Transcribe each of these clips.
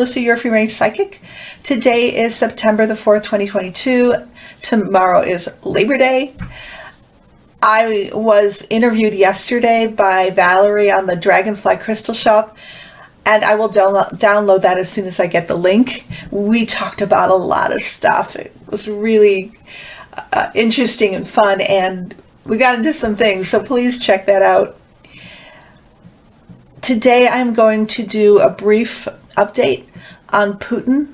Melissa, your free range psychic. Today is September the 4th, 2022. Tomorrow is Labor Day. I was interviewed yesterday by Valerie on the Dragonfly Crystal Shop, and I will download that as soon as I get the link. We talked about a lot of stuff. It was really interesting and fun, and we got into some things, so please check that out. Today I'm going to do a brief update on Putin.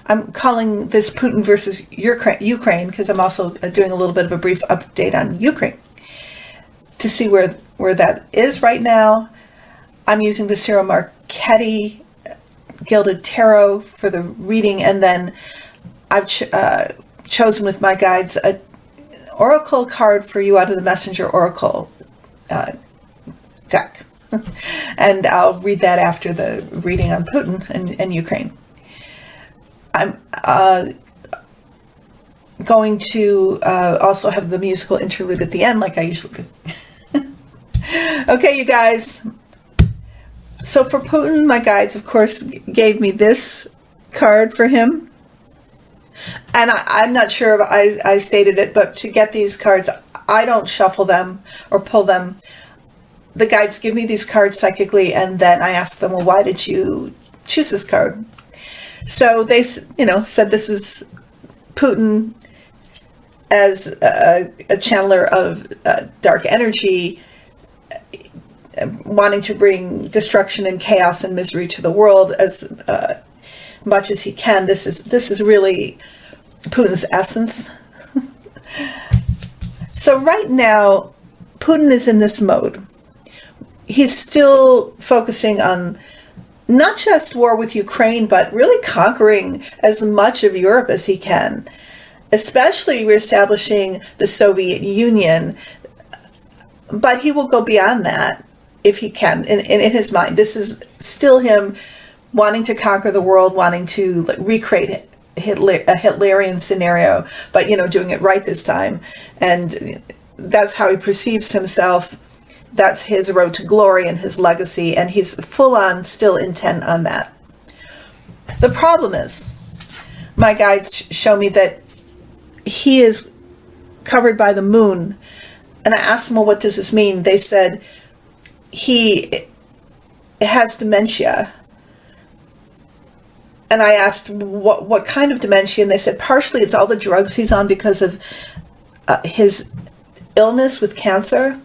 I'm calling this Putin versus Ukraine because I'm also doing a little bit of a brief update on Ukraine to see where that is right now. I'm using the Ciro Marchetti Gilded Tarot for the reading, and then I've chosen with my guides an oracle card for you out of the Messenger Oracle deck. And I'll read that after the reading on Putin and Ukraine. I'm going to also have the musical interlude at the end like I usually do. Okay, you guys. So for Putin, my guides, of course, gave me this card for him. And I'm not sure if I stated it, but to get these cards, I don't shuffle them or pull them. The guides give me these cards psychically, and then I ask them, well, why did you choose this card? So they, said this is Putin as a channeler of dark energy, wanting to bring destruction and chaos and misery to the world as much as he can. This is really Putin's essence. So right now, Putin is in this mode. He's still focusing on not just war with Ukraine, but really conquering as much of Europe as he can, especially reestablishing the Soviet Union. But he will go beyond that if he can. In his mind, this is still him wanting to conquer the world, wanting to recreate a Hitlerian scenario, but doing it right this time. And that's how he perceives himself. That's his road to glory and his legacy, and he's full on still intent on that. The problem is, my guides show me that he is covered by the moon. And I asked them, well, what does this mean? They said he has dementia. And I asked what kind of dementia, and they said partially it's all the drugs he's on because of his illness with cancer.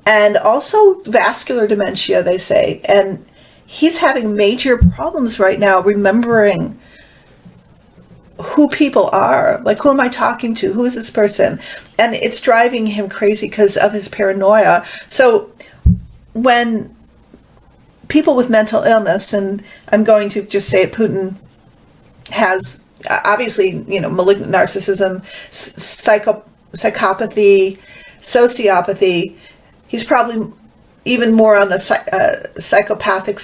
And also vascular dementia, they say. And he's having major problems right now remembering who people are. Like, who am I talking to? Who is this person? And it's driving him crazy because of his paranoia. So when people with mental illness, and I'm going to just say it, Putin has obviously, malignant narcissism, psychopathy, sociopathy. He's probably even more on the psychopathic,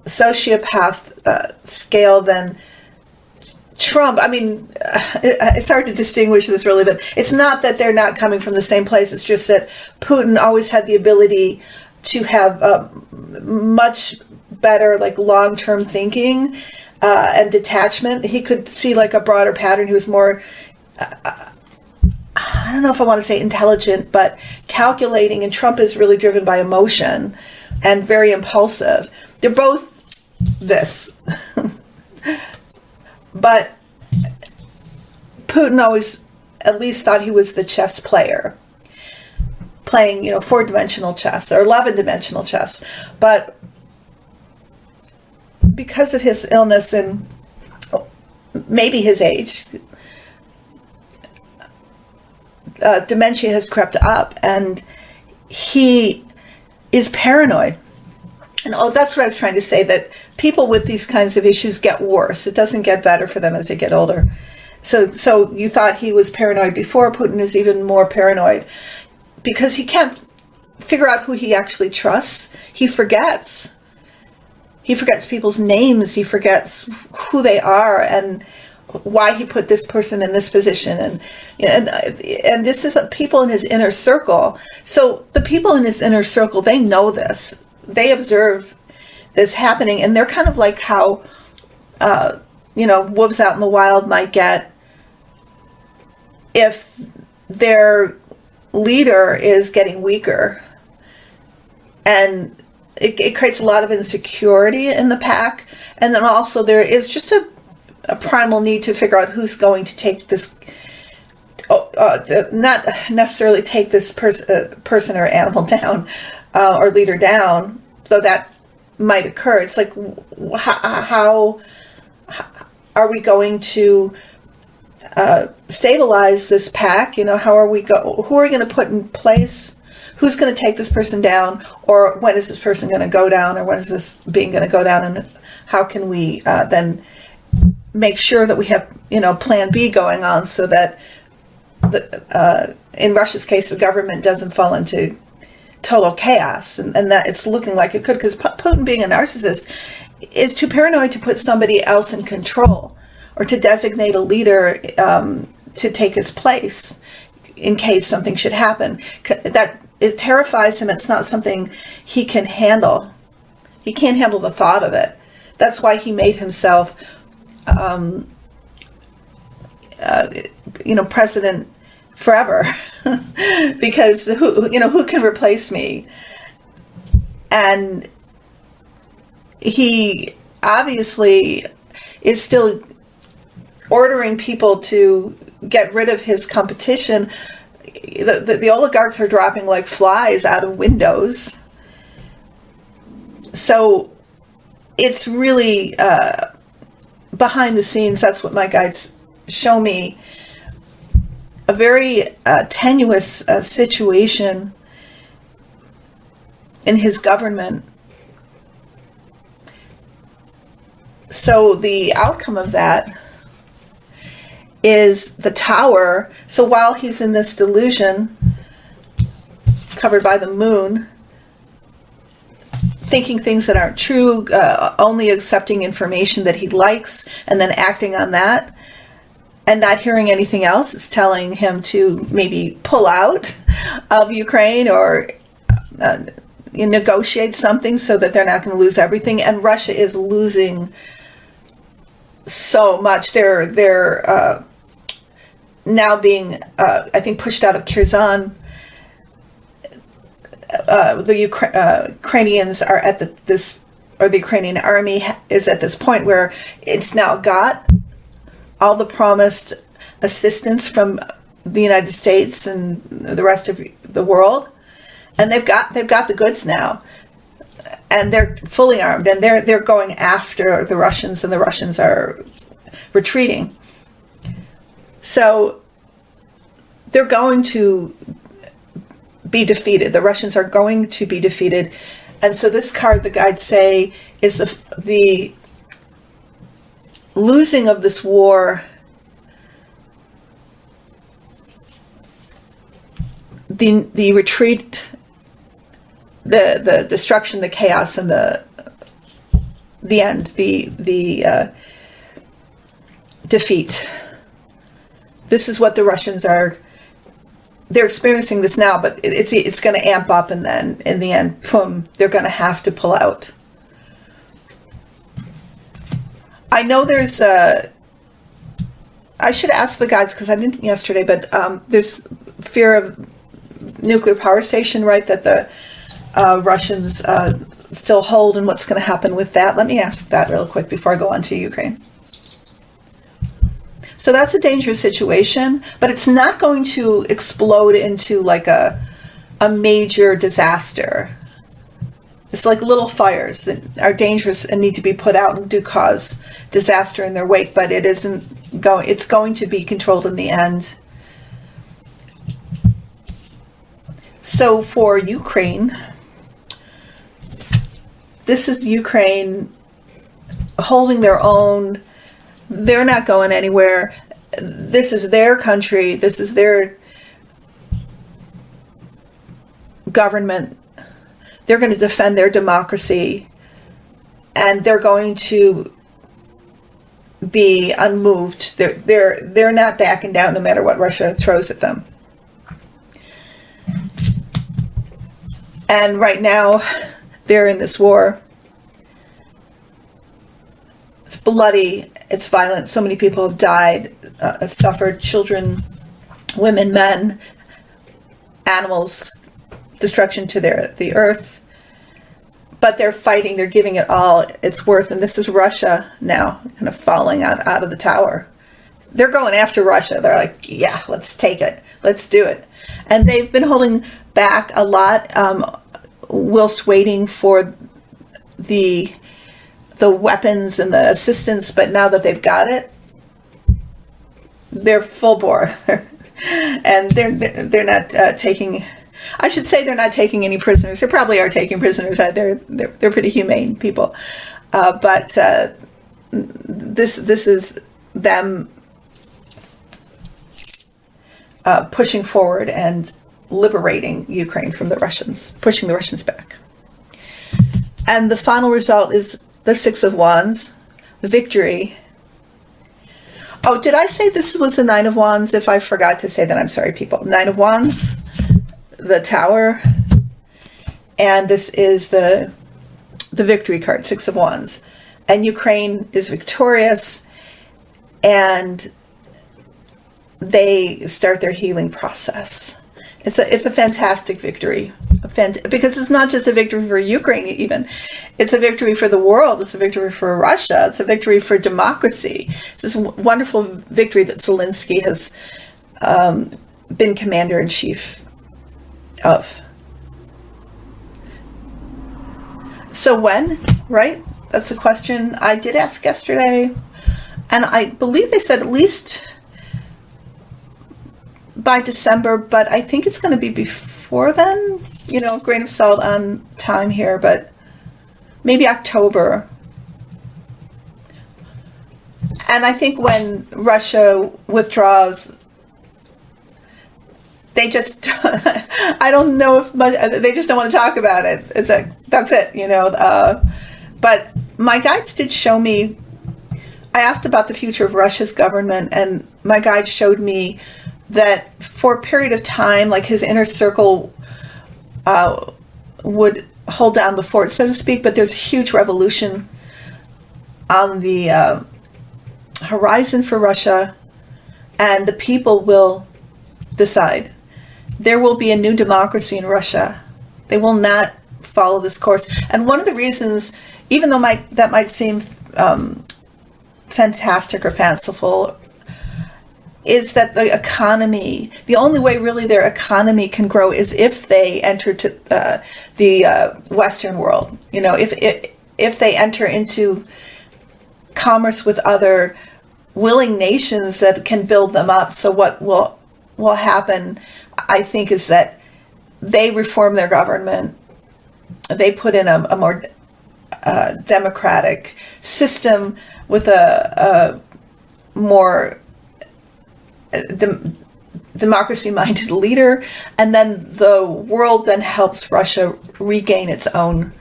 sociopath scale than Trump. I mean, it's hard to distinguish this really, but it's not that they're not coming from the same place. It's just that Putin always had the ability to have much better, long-term thinking and detachment. He could see a broader pattern. He was more I don't know if I want to say intelligent, but calculating, and Trump is really driven by emotion and very impulsive. They're both this. But Putin always at least thought he was the chess player, playing, 4-dimensional chess or 11-dimensional chess. But because of his illness and maybe his age, dementia has crept up, and he is paranoid. And that's what I was trying to say, that people with these kinds of issues get worse. It doesn't get better for them as they get older. So you thought he was paranoid before. Putin is even more paranoid because he can't figure out who he actually trusts. He forgets. He forgets people's names. He forgets who they are and why he put this person in this position, and this is people in his inner circle. So the people in his inner circle, they know this. they observe this happening, and they're kind of like how, wolves out in the wild might get if their leader is getting weaker. And it creates a lot of insecurity in the pack. And then also there is just a primal need to figure out who's going to take this, not necessarily take this person or animal down, or leader down, though that might occur. It's like, how are we going to stabilize this pack? Who are we going to put in place? Who's going to take this person down? Or when is this person going to go down? Or when is this being going to go down? And how can we then make sure that we have, plan B going on, so that in Russia's case, the government doesn't fall into total chaos, and that it's looking like it could, because Putin, being a narcissist, is too paranoid to put somebody else in control or to designate a leader to take his place in case something should happen. That it terrifies him. It's not something he can handle. He can't handle the thought of it. That's why he made himself, president forever, because who can replace me? And he obviously is still ordering people to get rid of his competition. The oligarchs are dropping like flies out of windows. So it's really behind the scenes. That's what my guides show me. A very tenuous situation in his government. So the outcome of that is the tower. So while he's in this delusion, covered by the moon, thinking things that aren't true, only accepting information that he likes, and then acting on that, and not hearing anything else, is telling him to maybe pull out of Ukraine or negotiate something so that they're not going to lose everything. And Russia is losing so much. They're now being, I think, pushed out of Kherson. The Ukrainians are at the Ukrainian army is at this point where it's now got all the promised assistance from the United States and the rest of the world, and they've got the goods now, and they're fully armed, and they're going after the Russians, and the Russians are retreating. So they're going to be defeated. The Russians are going to be defeated. And so this card, the guides say, is the losing of this war, the retreat, the destruction, the chaos, and the end, the defeat. This is what the Russians are. They're experiencing this now, but it's going to amp up, and then in the end, boom, they're going to have to pull out. I know there's I should ask the guides, because I didn't yesterday, but there's fear of nuclear power station, right, that the Russians still hold, and what's going to happen with that. Let me ask that real quick before I go on to Ukraine. So that's a dangerous situation, but it's not going to explode into like a major disaster. It's like little fires that are dangerous and need to be put out and do cause disaster in their wake, but it's going to be controlled in the end. So for Ukraine, this is Ukraine holding their own. They're not going anywhere. This is their country. This is their government. They're going to defend their democracy, and they're going to be unmoved. They're not backing down no matter what Russia throws at them. And right now, they're in this war. It's bloody, it's violent, so many people have died, suffered, children, women, men, animals, destruction to the earth. But they're fighting, they're giving it all its worth, and this is Russia now, kind of falling out of the tower. They're going after Russia. They're like, yeah, let's take it. Let's do it. And they've been holding back a lot whilst waiting for the weapons and the assistance, but now that they've got it, they're full bore. And they're not taking, I should say they're not taking any prisoners. They probably are taking prisoners. They're pretty humane people. But this is them pushing forward and liberating Ukraine from the Russians, pushing the Russians back. And the final result is the Six of Wands, the victory. Oh, did I say this was the Nine of Wands? If I forgot to say that, I'm sorry, people. Nine of Wands, the Tower, and this is the victory card, Six of Wands. And Ukraine is victorious, and they start their healing process. It's a fantastic victory, because it's not just a victory for Ukraine even. It's a victory for the world. It's a victory for Russia. It's a victory for democracy. It's this wonderful victory that Zelensky has been commander-in-chief of. So when, right? That's the question I did ask yesterday. And I believe they said at least by December, but I think it's going to be before then. You know, grain of salt on time here, but maybe October. And I think when Russia withdraws, they just, I don't know if much, they just don't want to talk about it. It's like, that's it, you know. But my guides did show me, I asked about the future of Russia's government, and my guide showed me that for a period of time, like his inner circle would hold down the fort, so to speak, but there's a huge revolution on the horizon for Russia, and the people will decide. There will be a new democracy in Russia. They will not follow this course. And one of the reasons, even though that might seem fantastic or fanciful, is that the economy, the only way really their economy can grow is if they enter to the Western world. You know, if they enter into commerce with other willing nations that can build them up. So what will happen, I think, is that they reform their government. They put in a more democratic system with a more democracy-minded leader, and then the world then helps Russia regain its own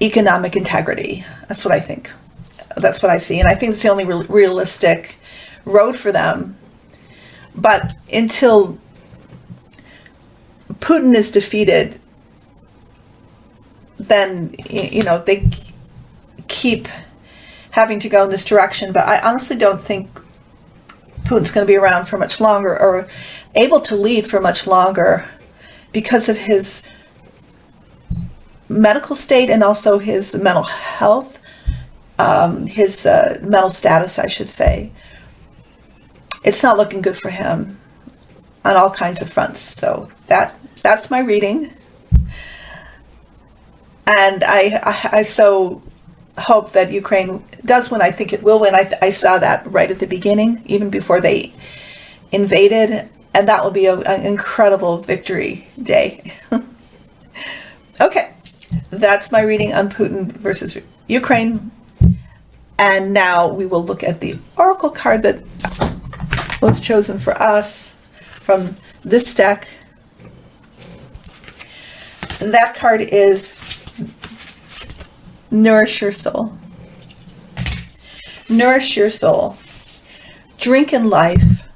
economic integrity. That's what I think. That's what I see, and I think it's the only realistic road for them. But until Putin is defeated, then, you know, they keep having to go in this direction. But I honestly don't think Putin's going to be around for much longer, or able to lead for much longer, because of his medical state and also his mental health, his mental status, I should say. It's not looking good for him on all kinds of fronts. So that's my reading. And I so hope that Ukraine does win. I think it will win. I saw that right at the beginning, even before they invaded, and that will be an incredible victory day. Okay, that's my reading on Putin versus Ukraine. And now we will look at the oracle card that was chosen for us from this deck. And that card is Nourish Your Soul. Nourish your soul. Drink in life.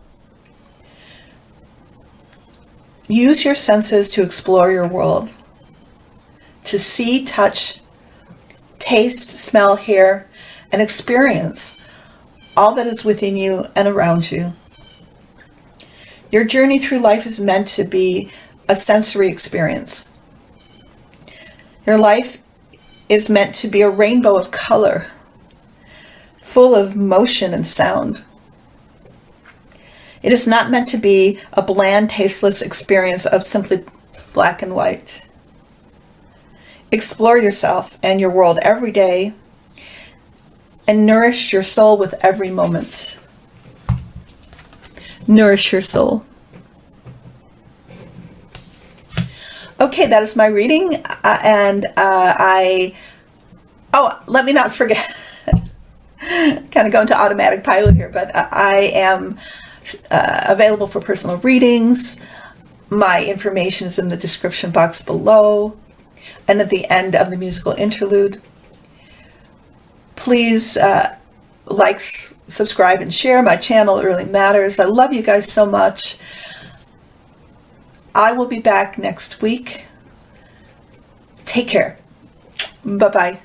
Use your senses to explore your world. to see, touch, taste, smell, hear, and experience all that is within you and around you. Your journey through life is meant to be a sensory experience. Your life is meant to be a rainbow of color, full of motion and sound. It is not meant to be a bland, tasteless experience of simply black and white. Explore yourself and your world every day and nourish your soul with every moment. Nourish your soul. Okay, that is my reading, let me not forget, kind of go into automatic pilot here, but I am available for personal readings. My information is in the description box below and at the end of the musical interlude. Please like, subscribe, and share my channel. It really matters. I love you guys so much. I will be back next week. Take care. Bye-bye.